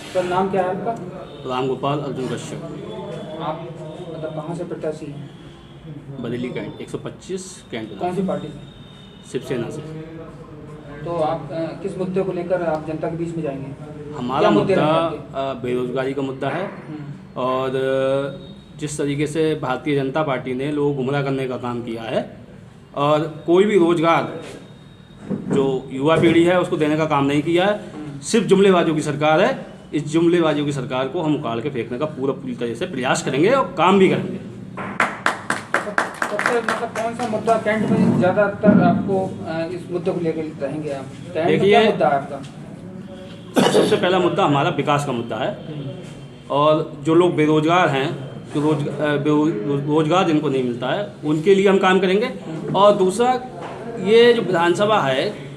Sir नाम क्या है आपका? राम गोपाल अर्जुन कश्यप। आप मतलब कहाँ से प्रत्याशी हैं? बरेली कैंट 125 कैंट कौन सी पार्टी से? शिवसेना से। तो आप किस मुद्दे को लेकर आप जनता के बीच में जाएंगे? हमारा क्या मुद्दे मुद्दा रहेंगे आपके? बेरोजगारी का मुद्दा है। और जिस तरीके से भारतीय जनता पार्टी ने लोग गुमराह करने का काम किया है और कोई भी रोजगार जो युवा पीढ़ी है उसको देने का काम नहीं किया है, सिर्फ जुमलेबाजों की सरकार है। इस जुमलेबाजों की सरकार को हम उखाड़ के फेंकने का पूरी तरह से प्रयास करेंगे और काम भी करेंगे। सबसे मतलब कौन सा मुद्दा कैंट में ज़्यादातर आपको इस मुद्दे को लेकर रहेंगे आप? कैंट में क्या मुद्दा है आपका? सबसे पहला मुद्दा हमारा विकास का मुद्दा है। और जो लोग बेरोजगार हैं, जो रोजगार जिनको नहीं मिलता है, उनके लिए हम काम करेंगे। और दूसरा, ये जो विधानसभा है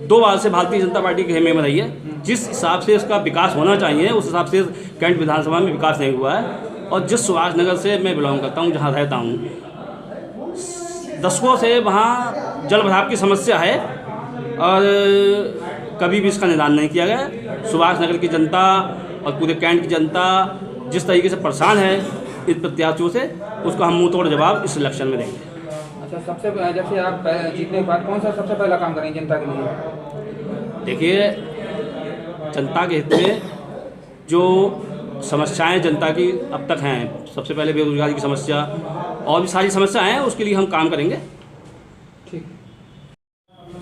2 बार से भारतीय जनता पार्टी के खेमे में रही है। जिस हिसाब से इसका विकास होना चाहिए उस हिसाब से कैंट विधानसभा में विकास नहीं हुआ है। और जिस सुभाष नगर से मैं बिलोंग करता हूँ, जहाँ रहता हूँ, दशकों से वहाँ जल भराव की समस्या है और कभी भी इसका निदान नहीं किया गया। सुभाष नगर की जनता और पूरे कैंट की जनता जिस तरीके से परेशान है इन प्रत्याशियों से, उसका हम मुंह तोड़ जवाब इस इलेक्शन में देंगे। अच्छा, सबसे जैसे आप जीतने के बाद कौन सा सबसे पहला काम करेंगे जनता के लिए? देखिए, जनता के हित में जो समस्याएं जनता की अब तक हैं, सबसे पहले बेरोजगारी की समस्या और भी सारी समस्याएं हैं, उसके लिए हम काम करेंगे। ठीक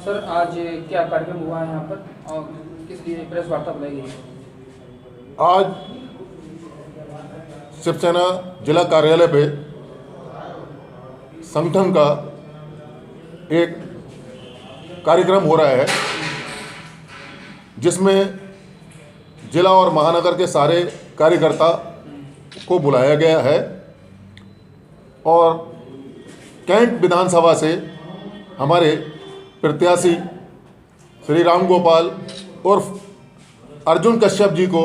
सर, आज क्या कार्यक्रम हुआ है यहाँ पर और किस लिए प्रेस वार्ता बुलाई गई? आज शिवसेना जिला कार्यालय पे संगठन का एक कार्यक्रम हो रहा है, जिसमें जिला और महानगर के सारे कार्यकर्ता को बुलाया गया है। और कैंट विधानसभा से हमारे प्रत्याशी श्री राम गोपाल उर्फ अर्जुन कश्यप जी को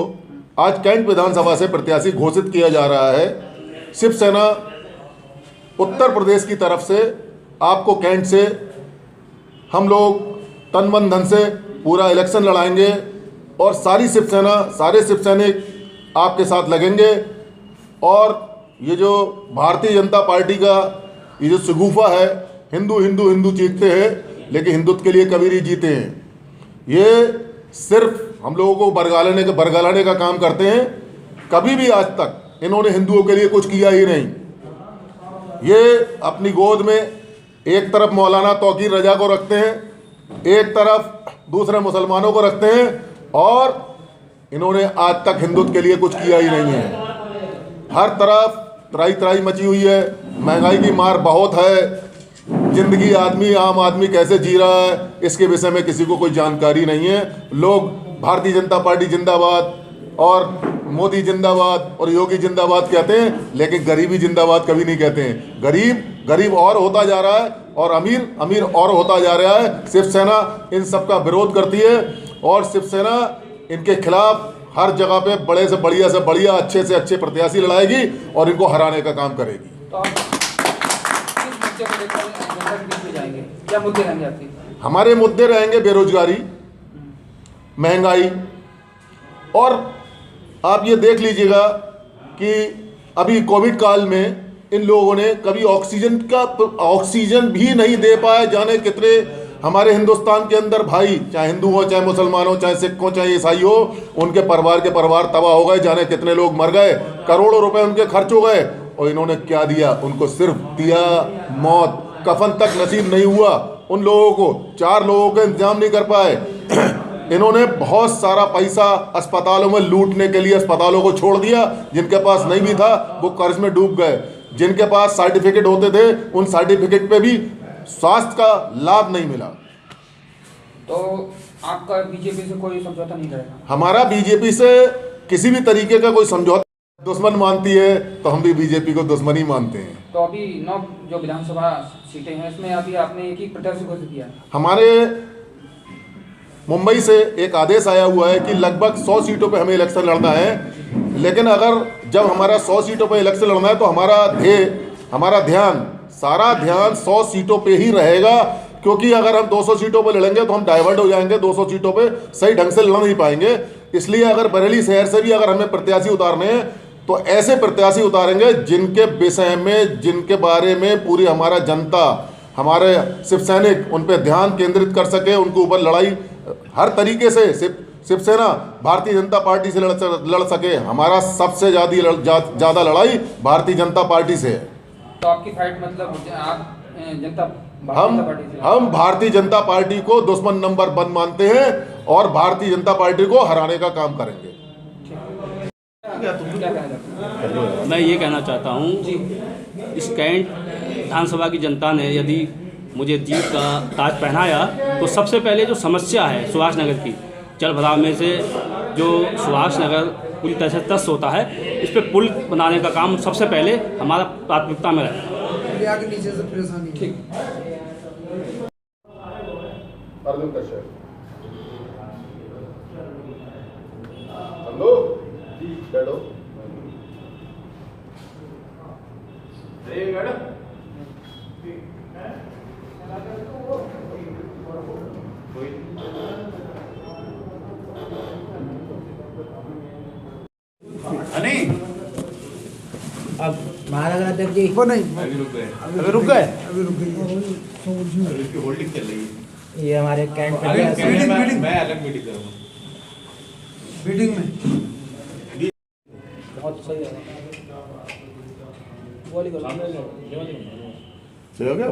आज कैंट विधानसभा से प्रत्याशी घोषित किया जा रहा है। शिवसेना उत्तर प्रदेश की तरफ से आपको कैंट से हम लोग तन मन धन से पूरा इलेक्शन लड़ाएंगे और सारी शिवसेना, सारे शिवसैनिक आपके साथ लगेंगे। और ये जो भारतीय जनता पार्टी का ये जो शगुफा है, हिंदू हिंदू हिंदू चीखते हैं लेकिन हिंदुत्व के लिए कभी नहीं जीते हैं। ये सिर्फ हम लोगों को बरगलाने का काम करते हैं। कभी भी आज तक इन्होंने हिंदुओं के लिए कुछ किया ही नहीं। ये अपनी गोद में एक तरफ मौलाना तौकीर रजा को रखते हैं, एक तरफ दूसरे मुसलमानों को रखते हैं और इन्होंने आज तक हिंदुत्व के लिए कुछ किया ही नहीं है। हर तरफ त्राही त्राही मची हुई है, महंगाई की मार बहुत है, जिंदगी आम आदमी कैसे जी रहा है इसके विषय में किसी को कोई जानकारी नहीं है। लोग भारतीय जनता पार्टी जिंदाबाद और मोदी जिंदाबाद और योगी जिंदाबाद कहते हैं, लेकिन गरीबी जिंदाबाद कभी नहीं कहते हैं। गरीब और होता जा रहा है और अमीर और होता जा रहा है। शिवसेना इन सब का विरोध करती है और शिवसेना इनके खिलाफ हर जगह पे बड़े से बढ़िया अच्छे से अच्छे प्रत्याशी लड़ाएगी और इनको हराने का काम करेगी। तो आप किस मुद्दे को लेकर जनता के बीच में जाएंगे? क्या मुद्दे रहेंगे आपके? हमारे मुद्दे रहेंगे बेरोजगारी, महंगाई। और आप ये देख लीजिएगा कि अभी कोविड काल में इन लोगों ने कभी ऑक्सीजन भी नहीं दे पाए। जाने कितने हमारे हिंदुस्तान के अंदर भाई, चाहे हिंदू हो, चाहे मुसलमान हो, चाहे सिख हो, चाहे ईसाई हो, उनके परिवार तबाह हो गए। जाने कितने लोग मर गए, करोड़ों रुपए उनके खर्च हो गए। और इन्होंने क्या दिया? उनको सिर्फ दिया मौत। कफन तक नसीब नहीं हुआ उन लोगों को, 4 लोगों का इंतजाम नहीं कर पाए। इन्होंने बहुत सारा पैसा अस्पतालों में लूटने के लिए अस्पतालों को छोड़ दिया। जिनके पास नहीं भी था वो कर्ज में डूब गए। जिनके पास सर्टिफिकेट होते थे उन सर्टिफिकेट पे भी स्वास्थ्य का लाभ नहीं मिला। तो आपका बीजेपी से कोई समझौता नहीं रहेगा? हमारा बीजेपी से किसी भी तरीके का कोई समझौता, दुश्मन मानती है तो हम भी बीजेपी को दुश्मन ही मानते हैं। तो अभी 9 जो विधानसभा सीटें हैं इसमें अभी आपने एक ही प्रत्याशी घोषित किया। हमारे मुंबई से एक आदेश आया हुआ है कि लगभग 100 सीटों पे हमें इलेक्शन लड़ना है। लेकिन अगर जब हमारा 100 सीटों पे इलेक्शन लड़ना है तो हमारा ध्यान, सारा ध्यान 100 सीटों पे ही रहेगा। क्योंकि अगर हम 200 सीटों पे लड़ेंगे तो हम डाइवर्ट हो जाएंगे, 200 सीटों पे सही ढंग से लड़ नहीं पाएंगे। इसलिए अगर बरेली शहर से भी अगर हमें प्रत्याशी उतारने हैं तो ऐसे प्रत्याशी उतारेंगे जिनके विषय में, जिनके बारे में पूरी हमारा जनता, हमारे शिव सैनिक उन पर ध्यान केंद्रित कर सके, उनके ऊपर लड़ाई हर तरीके से शिवसेना भारतीय जनता पार्टी से लड़ सके। हमारा सबसे ज़्यादा लड़ाई भारतीय जनता पार्टी से है। तो आपकी फाइट मतलब आप भारतीय हम भारतीय जनता पार्टी को दुश्मन नंबर 1 मानते हैं और भारतीय जनता पार्टी को हराने का काम करेंगे। क्या कहना चाहते हैं? मैं ये कहना चाहता हूँ इस कैंट विधानसभा की जनता ने यदि मुझे जीत का ताज पहनाया तो सबसे पहले जो समस्या है सुभाष नगर की, जल भराव में से जो सुभाष नगर पूरी तरह से त्रस्त होता है, इस पर पुल बनाने का काम सबसे पहले हमारा प्राथमिकता में रहेगा। नीचे से परेशानी ठीक। अर्जुन कश्यप, हेलो बैठो। अब महानगर अध्यक्ष जी वो नहीं अभी रुक गए अभी रुक गई होल्डिंग चल रही है। ये हमारे कैंट मैं अलग मीटिंग करूँगा। मीटिंग में बहुत सही है। सही हो गया।